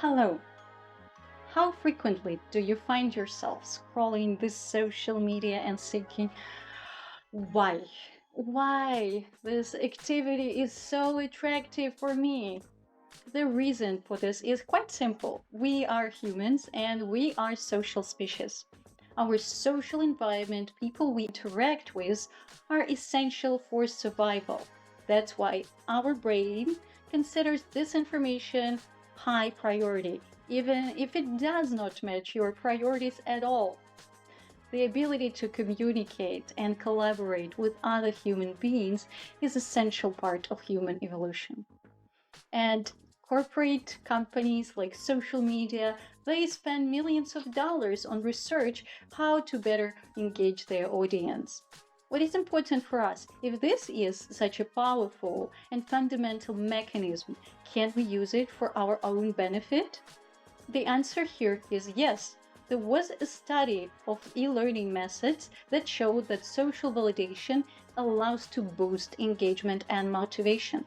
Hello. How frequently do you find yourself scrolling this social media and thinking, why? Why this activity is so attractive for me? The reason for this is quite simple. We are humans and we are social species. Our social environment, people we interact with, are essential for survival. That's why our brain considers this information high priority, even if it does not match your priorities at all. The ability to communicate and collaborate with other human beings is an essential part of human evolution. And corporate companies like social media, they spend millions of dollars on research how to better engage their audience. What is important for us, if this is such a powerful and fundamental mechanism, can we use it for our own benefit? The answer here is yes. There was a study of e-learning methods that showed that social validation allows to boost engagement and motivation.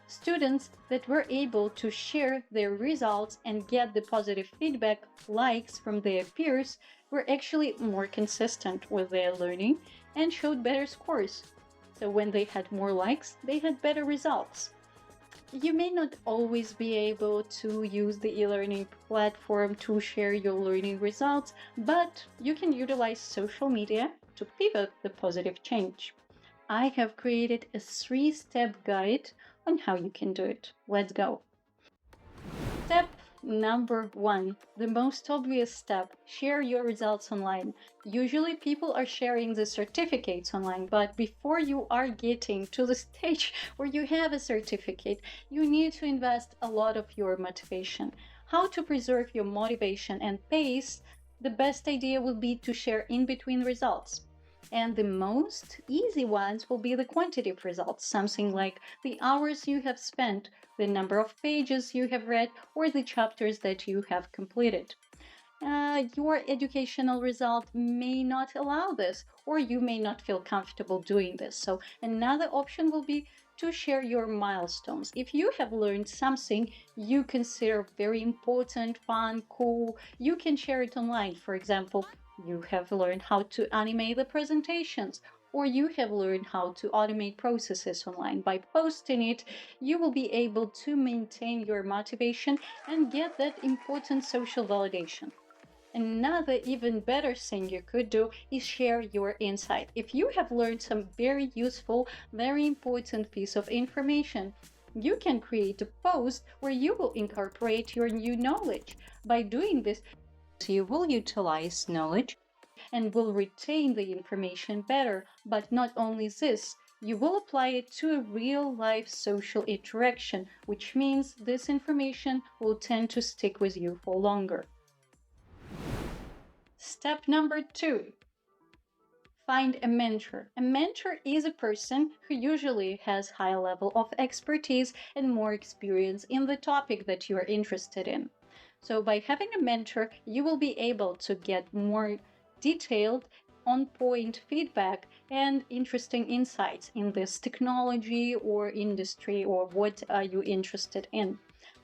Students that were able to share their results and get the positive feedback, likes from their peers, were actually more consistent with their learning and showed better scores. So when they had more likes, they had better results. You may not always be able to use the e-learning platform to share your learning results, but you can utilize social media to pivot the positive change. I have created a 3-step guide on how you can do it. Let's go. Step number 1, the most obvious step, share your results online. Usually people are sharing the certificates online, but before you are getting to the stage where you have a certificate, you need to invest a lot of your motivation. How to preserve your motivation and pace? The best idea will be to share in between results. And the most easy ones will be the quantitative results, something like the hours you have spent, the number of pages you have read, or the chapters that you have completed. Your educational result may not allow this, or you may not feel comfortable doing this. So another option will be to share your milestones. If you have learned something you consider very important, fun, cool, you can share it online. For example, you have learned how to animate the presentations, or you have learned how to automate processes online. By posting it, you will be able to maintain your motivation and get that important social validation. Another even better thing you could do is share your insight. If you have learned some very useful, very important piece of information, you can create a post where you will incorporate your new knowledge. By doing this, you will utilize knowledge and will retain the information better. But not only this, you will apply it to a real life social interaction, which means this information will tend to stick with you for longer. Step number 2, find a mentor. A mentor is a person who usually has high level of expertise and more experience in the topic that you are interested in. So by having a mentor, you will be able to get more detailed, on-point feedback and interesting insights in this technology or industry or what are you interested in.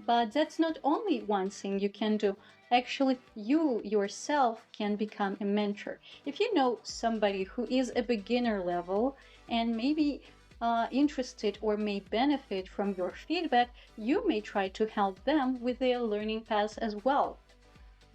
But that's not only one thing you can do. Actually, you yourself can become a mentor. If you know somebody who is a beginner level and maybe interested or may benefit from your feedback, you may try to help them with their learning path as well.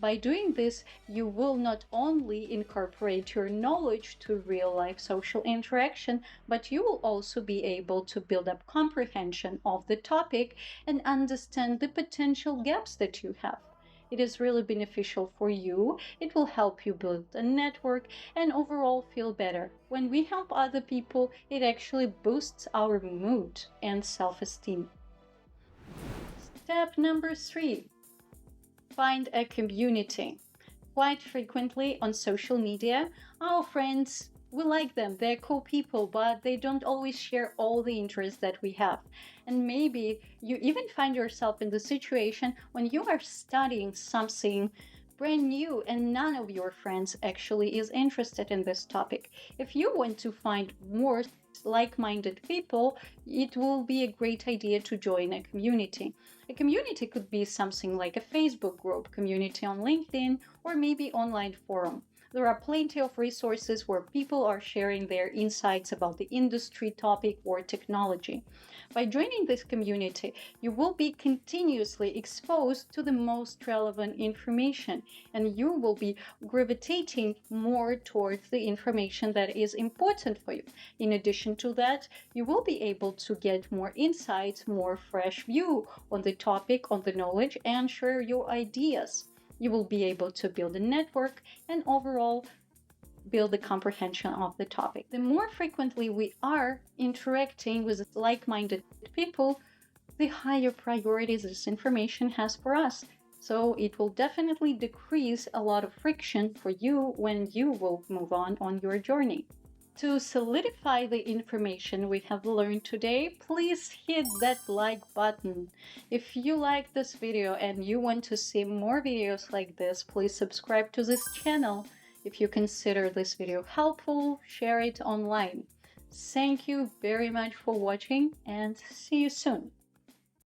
By doing this, you will not only incorporate your knowledge to real-life social interaction, but you will also be able to build up comprehension of the topic and understand the potential gaps that you have. It is really beneficial for you. It will help you build a network and overall feel better. When we help other people, it actually boosts our mood and self-esteem. Step number 3, find a community. Quite frequently on social media, our friends, we like them, they're cool people, but they don't always share all the interests that we have. And maybe you even find yourself in the situation when you are studying something brand new and none of your friends actually is interested in this topic. If you want to find more like-minded people, it will be a great idea to join a community. A community could be something like a Facebook group, community on LinkedIn, or maybe online forum. There are plenty of resources where people are sharing their insights about the industry, topic, or technology. By joining this community, you will be continuously exposed to the most relevant information, and you will be gravitating more towards the information that is important for you. In addition to that, you will be able to get more insights, more fresh view on the topic, on the knowledge, and share your ideas. You will be able to build a network and overall build the comprehension of the topic. The more frequently we are interacting with like-minded people, the higher priorities this information has for us. So it will definitely decrease a lot of friction for you when you will move on your journey. To solidify the information we have learned today, please hit that like button. If you like this video and you want to see more videos like this, please subscribe to this channel. If you consider this video helpful, share it online. Thank you very much for watching and see you soon.